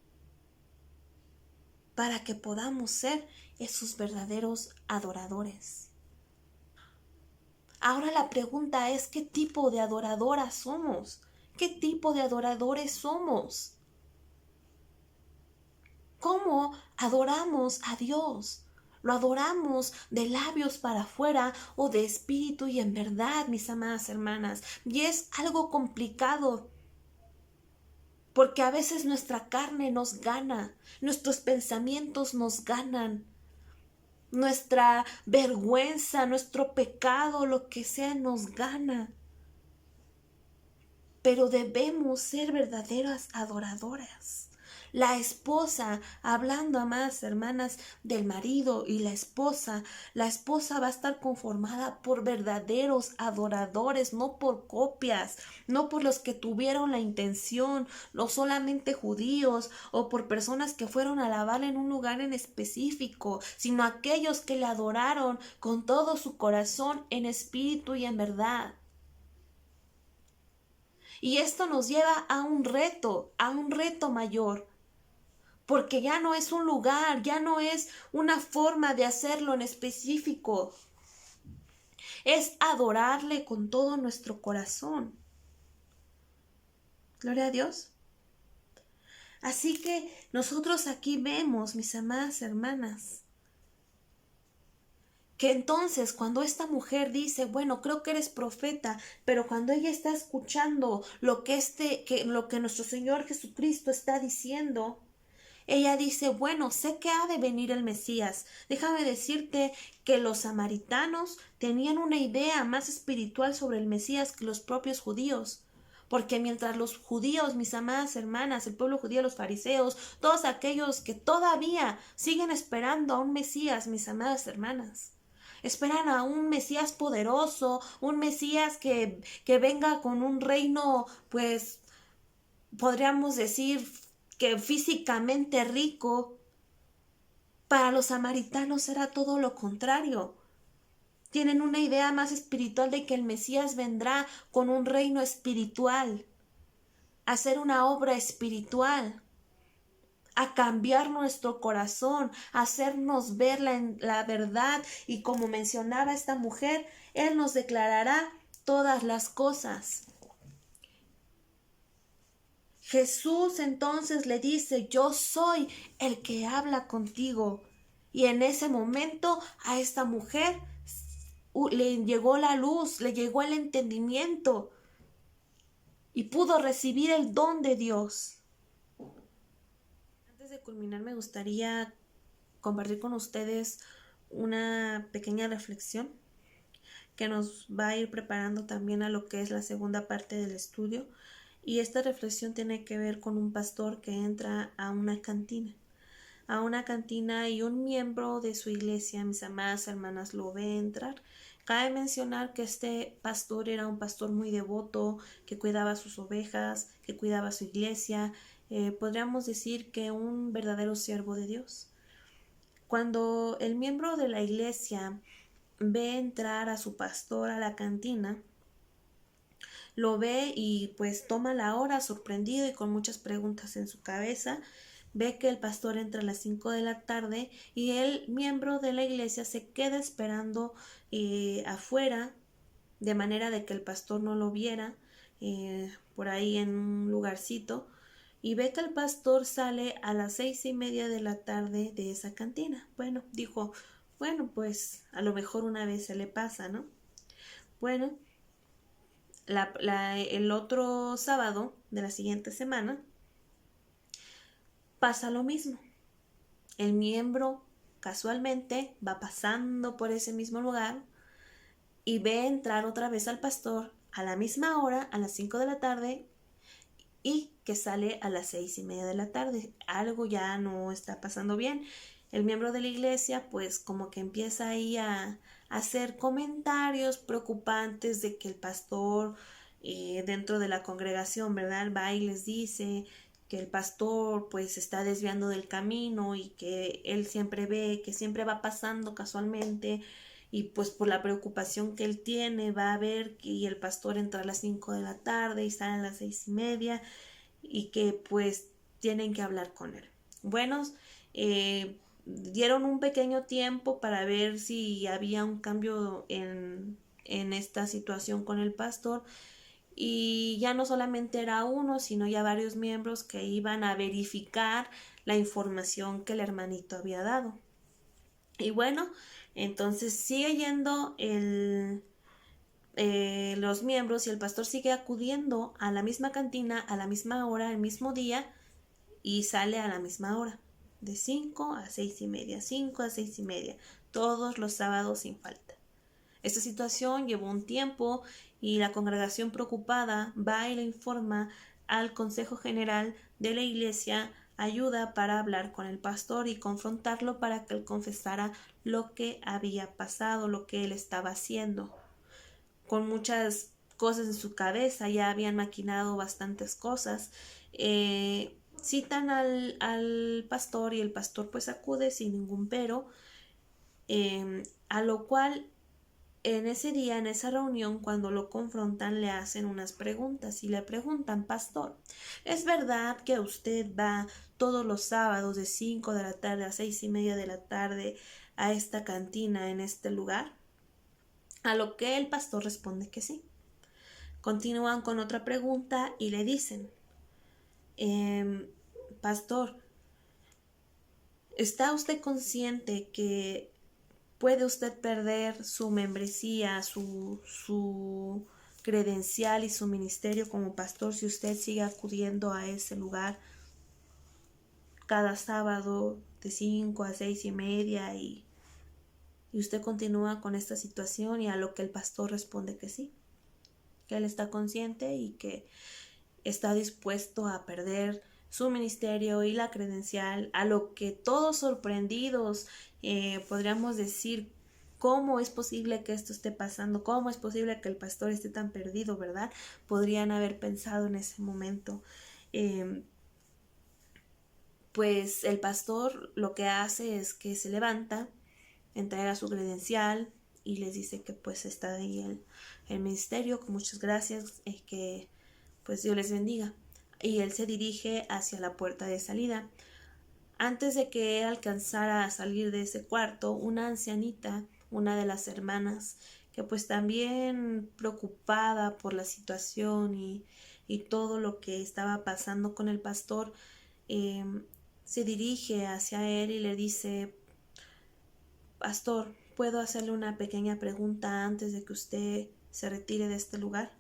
para que podamos ser esos verdaderos adoradores. Ahora la pregunta es: ¿qué tipo de adoradoras somos? ¿Qué tipo de adoradores somos? ¿Cómo adoramos a Dios? ¿Lo adoramos de labios para afuera o de espíritu y en verdad, mis amadas hermanas? Y es algo complicado, porque a veces nuestra carne nos gana, nuestros pensamientos nos ganan, nuestra vergüenza, nuestro pecado, lo que sea, nos gana. Pero debemos ser verdaderas adoradoras. La esposa, hablando, amadas hermanas, del marido y la esposa va a estar conformada por verdaderos adoradores, no por copias, no por los que tuvieron la intención, no solamente judíos o por personas que fueron a alabar en un lugar en específico, sino aquellos que le adoraron con todo su corazón, en espíritu y en verdad. Y esto nos lleva a un reto mayor, porque ya no es un lugar, ya no es una forma de hacerlo en específico, es adorarle con todo nuestro corazón. Gloria a Dios. Así que nosotros aquí vemos, mis amadas hermanas, que entonces cuando esta mujer dice, bueno, creo que eres profeta, pero cuando ella está escuchando lo que nuestro Señor Jesucristo está diciendo, ella dice, bueno, sé que ha de venir el Mesías. Déjame decirte que los samaritanos tenían una idea más espiritual sobre el Mesías que los propios judíos. Porque mientras los judíos, mis amadas hermanas, el pueblo judío, los fariseos, todos aquellos que todavía siguen esperando a un Mesías, mis amadas hermanas, esperan a un Mesías poderoso, un Mesías que venga con un reino, pues, podríamos decir que físicamente rico. Para los samaritanos era todo lo contrario. Tienen una idea más espiritual de que el Mesías vendrá con un reino espiritual, a hacer una obra espiritual, a cambiar nuestro corazón, a hacernos ver la verdad, y como mencionaba esta mujer, Él nos declarará todas las cosas. Jesús entonces le dice, yo soy el que habla contigo. Y en ese momento a esta mujer le llegó la luz, le llegó el entendimiento y pudo recibir el don de Dios. Antes de culminar, me gustaría compartir con ustedes una pequeña reflexión que nos va a ir preparando también a lo que es la segunda parte del estudio. Y esta reflexión tiene que ver con un pastor que entra a una cantina. Y un miembro de su iglesia, mis amadas hermanas, lo ve entrar. Cabe mencionar que este pastor era un pastor muy devoto, que cuidaba sus ovejas, que cuidaba su iglesia, podríamos decir que un verdadero siervo de Dios. Cuando el miembro de la iglesia ve entrar a su pastor a la cantina, lo ve y pues toma la hora sorprendido y con muchas preguntas en su cabeza. Ve que el pastor entra a las 5 de la tarde y el miembro de la iglesia se queda esperando afuera, de manera de que el pastor no lo viera, por ahí en un lugarcito, y ve que el pastor sale a las 6:30 de la tarde de esa cantina. Bueno, dijo, bueno, pues a lo mejor una vez se le pasa, ¿no? Bueno, el otro sábado de la siguiente semana pasa lo mismo. El miembro casualmente va pasando por ese mismo lugar y ve entrar otra vez al pastor a la misma hora, a las 5 de la tarde, y que sale a las 6:30 de la tarde. Algo ya no está pasando bien. El miembro de la iglesia pues como que empieza ahí a hacer comentarios preocupantes de que el pastor dentro de la congregación, ¿verdad? Va y les dice que el pastor pues está desviando del camino y que él siempre ve que siempre va pasando casualmente, y pues por la preocupación que él tiene va a ver que el pastor entra a las 5 de la tarde y sale a las 6:30 y que pues tienen que hablar con él. Bueno, dieron un pequeño tiempo para ver si había un cambio en esta situación con el pastor, y ya no solamente era uno, sino ya varios miembros que iban a verificar la información que el hermanito había dado. Y bueno, entonces sigue yendo el los miembros y el pastor sigue acudiendo a la misma cantina, a la misma hora, el mismo día, y sale a la misma hora, de 5 a 6:30, 5 a 6:30, todos los sábados sin falta. Esta situación llevó un tiempo y la congregación preocupada va y le informa al Consejo General de la Iglesia ayuda para hablar con el pastor y confrontarlo para que él confesara lo que había pasado, lo que él estaba haciendo. Con muchas cosas en su cabeza, ya habían maquinado bastantes cosas. Citan al pastor y el pastor pues acude sin ningún pero, a lo cual en ese día, en esa reunión, cuando lo confrontan, le hacen unas preguntas y le preguntan: pastor, ¿es verdad que usted va todos los sábados de 5 de la tarde a 6:30 de la tarde a esta cantina en este lugar? A lo que el pastor responde que sí. Continúan con otra pregunta y le dicen: pastor, ¿está usted consciente que puede usted perder su membresía, su credencial y su ministerio como pastor si usted sigue acudiendo a ese lugar cada sábado de 5 a 6:30 y usted continúa con esta situación? Y a lo que el pastor responde que sí, que él está consciente y que está dispuesto a perder su ministerio y la credencial, a lo que todos sorprendidos podríamos decir: ¿cómo es posible que esto esté pasando? ¿Cómo es posible que el pastor esté tan perdido, verdad? Podrían haber pensado en ese momento. Pues el pastor lo que hace es que se levanta, entrega su credencial y les dice que pues está ahí el ministerio, con muchas gracias, que pues Dios les bendiga. Y él se dirige hacia la puerta de salida. Antes de que él alcanzara a salir de ese cuarto, una ancianita, una de las hermanas, que pues también preocupada por la situación y todo lo que estaba pasando con el pastor, se dirige hacia él y le dice: pastor, ¿puedo hacerle una pequeña pregunta antes de que usted se retire de este lugar?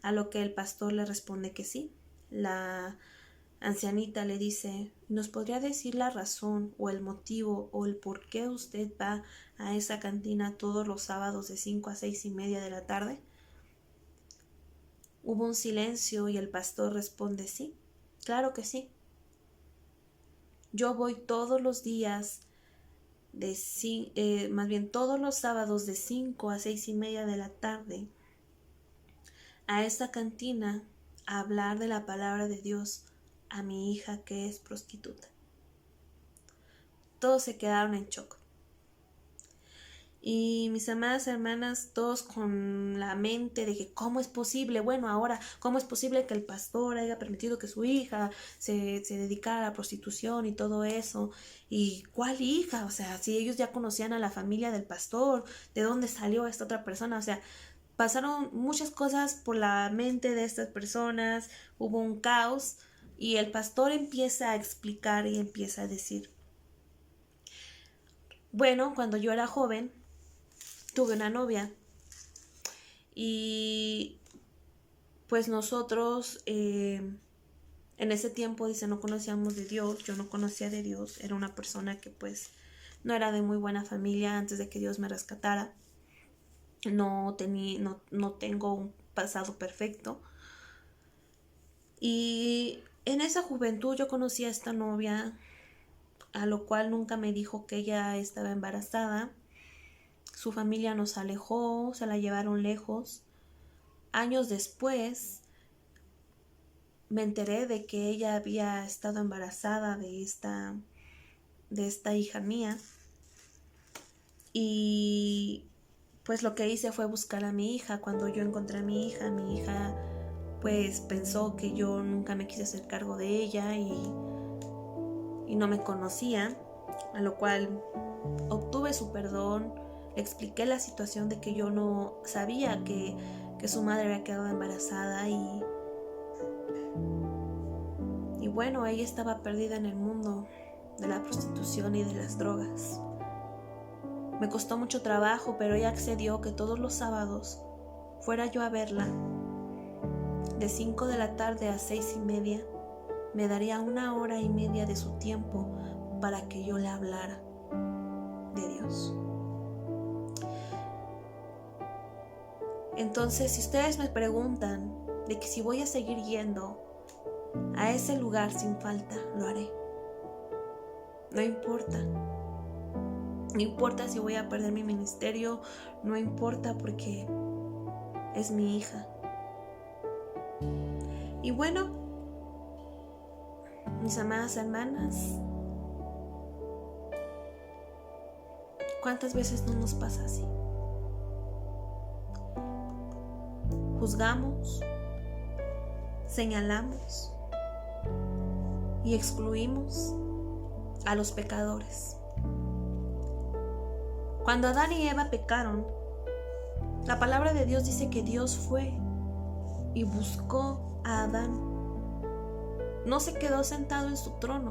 A lo que el pastor le responde que sí. La ancianita le dice: ¿nos podría decir la razón o el motivo o el por qué usted va a esa cantina todos los sábados de 5 a 6:30 de la tarde? Hubo un silencio y el pastor responde: sí, claro que sí. Yo voy todos los días todos los sábados de 5 a 6:30 de la tarde a esta cantina a hablar de la palabra de Dios a mi hija que es prostituta. Todos se quedaron en shock. Y mis amadas hermanas, todos con la mente de que ¿cómo es posible? Bueno, ahora, ¿cómo es posible que el pastor haya permitido que su hija se dedicara a la prostitución y todo eso? ¿Y cuál hija? O sea, si ellos ya conocían a la familia del pastor, ¿de dónde salió esta otra persona? O sea, pasaron muchas cosas por la mente de estas personas, hubo un caos y el pastor empieza a explicar y empieza a decir: bueno, cuando yo era joven, tuve una novia y pues nosotros en ese tiempo, dice, no conocíamos de Dios, yo no conocía de Dios, era una persona que pues no era de muy buena familia antes de que Dios me rescatara, no tengo un pasado perfecto y en esa juventud yo conocí a esta novia, a lo cual nunca me dijo que ella estaba embarazada. Su familia nos alejó, se la llevaron lejos. Años después me enteré de que ella había estado embarazada de esta hija mía. Y pues lo que hice fue buscar a mi hija. Cuando yo encontré a mi hija pues pensó que yo nunca me quise hacer cargo de ella y no me conocía, a lo cual obtuve su perdón. Le expliqué la situación de que yo no sabía que su madre había quedado embarazada y bueno, ella estaba perdida en el mundo de la prostitución y de las drogas. Me costó mucho trabajo, pero ella accedió que todos los sábados fuera yo a verla, de 5 de la tarde a 6:30, me daría 1 hora y media de su tiempo para que yo le hablara de Dios. Entonces, si ustedes me preguntan de que si voy a seguir yendo a ese lugar sin falta, lo haré. No importa. No importa si voy a perder mi ministerio, no importa porque es mi hija. Y bueno, mis amadas hermanas, ¿cuántas veces no nos pasa así? Juzgamos, señalamos y excluimos a los pecadores. Cuando Adán y Eva pecaron, la palabra de Dios dice que Dios fue y buscó a Adán. No se quedó sentado en su trono.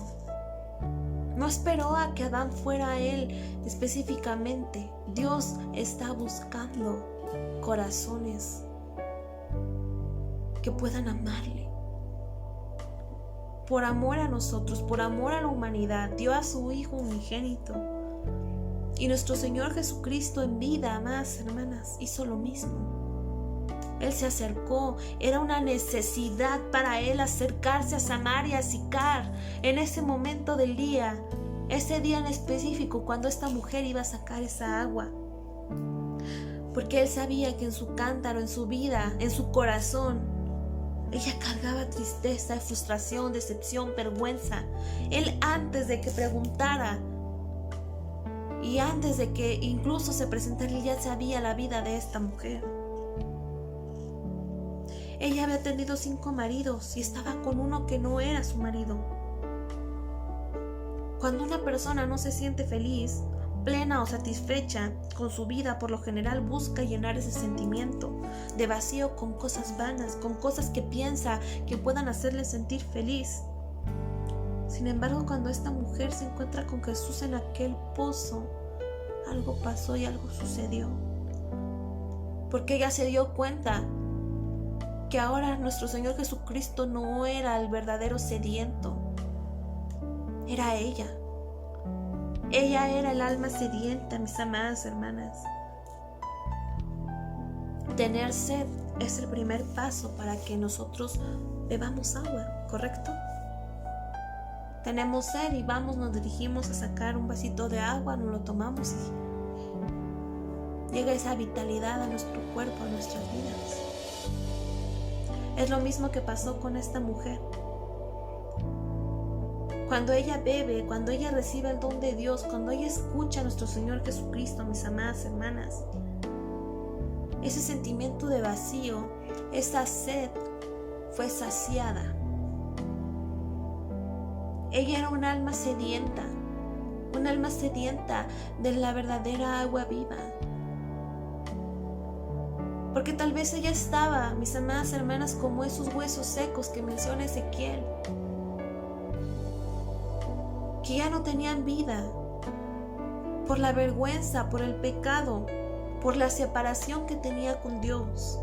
No esperó a que Adán fuera a él específicamente. Dios está buscando corazones que puedan amarle. Por amor a nosotros, por amor a la humanidad, dio a su Hijo unigénito. Y nuestro Señor Jesucristo en vida, amadas hermanas, hizo lo mismo. Él se acercó, era una necesidad para Él acercarse a Samaria, a Sicar, en ese momento del día, ese día en específico, cuando esta mujer iba a sacar esa agua. Porque Él sabía que en su cántaro, en su vida, en su corazón, ella cargaba tristeza, frustración, decepción, vergüenza. Él, antes de que preguntara y antes de que incluso se presentara, él ya sabía la vida de esta mujer. Ella había tenido 5 maridos y estaba con uno que no era su marido. Cuando una persona no se siente feliz, plena o satisfecha con su vida, por lo general busca llenar ese sentimiento de vacío con cosas vanas, con cosas que piensa que puedan hacerle sentir feliz. Sin embargo, cuando esta mujer se encuentra con Jesús en aquel pozo, algo pasó y algo sucedió. Porque ella se dio cuenta que ahora nuestro Señor Jesucristo no era el verdadero sediento, era ella. Ella era el alma sedienta, mis amadas hermanas. Tener sed es el primer paso para que nosotros bebamos agua, ¿correcto? Tenemos sed y vamos, nos dirigimos a sacar un vasito de agua, nos lo tomamos y llega esa vitalidad a nuestro cuerpo, a nuestras vidas. Es lo mismo que pasó con esta mujer. Cuando ella bebe, cuando ella recibe el don de Dios, cuando ella escucha a nuestro Señor Jesucristo, mis amadas hermanas, ese sentimiento de vacío, esa sed fue saciada. Ella era un alma sedienta de la verdadera agua viva. Porque tal vez ella estaba, mis amadas hermanas, como esos huesos secos que menciona Ezequiel, que ya no tenían vida, por la vergüenza, por el pecado, por la separación que tenía con Dios.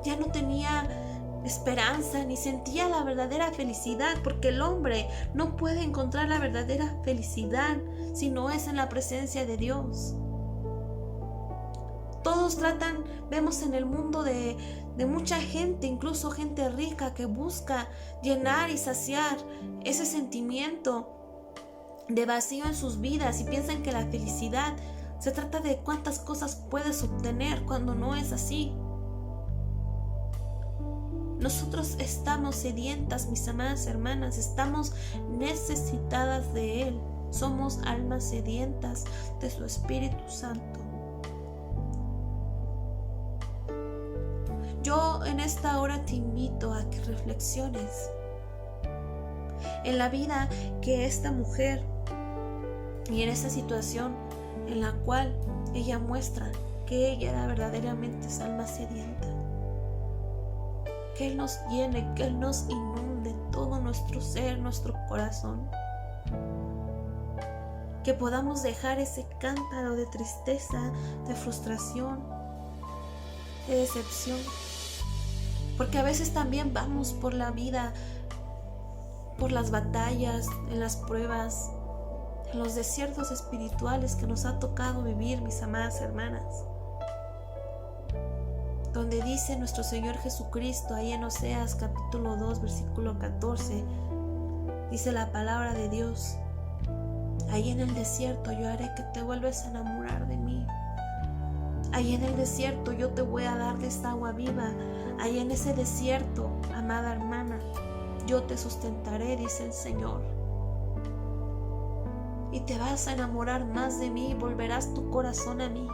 Ya no tenía esperanza, ni sentía la verdadera felicidad, porque el hombre no puede encontrar la verdadera felicidad si no es en la presencia de Dios. Todos tratan, vemos en el mundo de mucha gente, incluso gente rica, que busca llenar y saciar ese sentimiento de vacío en sus vidas y piensan que la felicidad se trata de cuántas cosas puedes obtener, cuando no es así. Nosotros estamos sedientas, mis amadas hermanas, estamos necesitadas de Él. Somos almas sedientas de su Espíritu Santo. Yo en esta hora te invito a que reflexiones en la vida que esta mujer y en esta situación en la cual ella muestra que ella era verdaderamente esa alma sedienta. Que Él nos llene, que Él nos inunde todo nuestro ser, nuestro corazón. que podamos dejar ese cántaro de tristeza, de frustración, de decepción. Porque a veces también vamos por la vida, por las batallas, en las pruebas, en los desiertos espirituales que nos ha tocado vivir, mis amadas hermanas. Donde dice nuestro Señor Jesucristo, ahí en Oseas capítulo 2, versículo 14, dice la palabra de Dios: ahí en el desierto yo haré que te vuelvas a enamorar de mí. Ahí en el desierto yo te voy a dar de esta agua viva. Ahí en ese desierto, amada hermana, yo te sustentaré, dice el Señor. Y te vas a enamorar más de mí, volverás tu corazón a mí.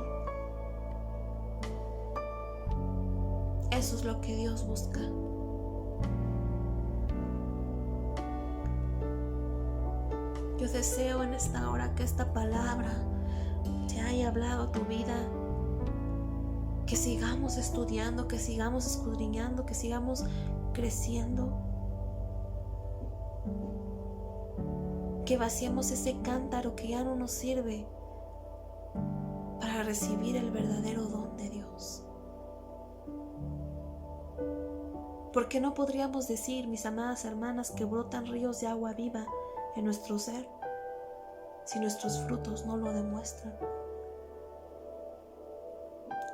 Eso es lo que Dios busca. Yo deseo en esta hora que esta palabra te haya hablado a tu vida, que sigamos estudiando, que sigamos escudriñando, que sigamos creciendo, que vaciemos ese cántaro que ya no nos sirve para recibir el verdadero don de Dios. ¿Por qué no podríamos decir, mis amadas hermanas, que brotan ríos de agua viva en nuestro ser si nuestros frutos no lo demuestran?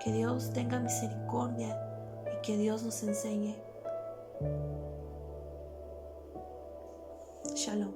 Que Dios tenga misericordia y que Dios nos enseñe. Shalom.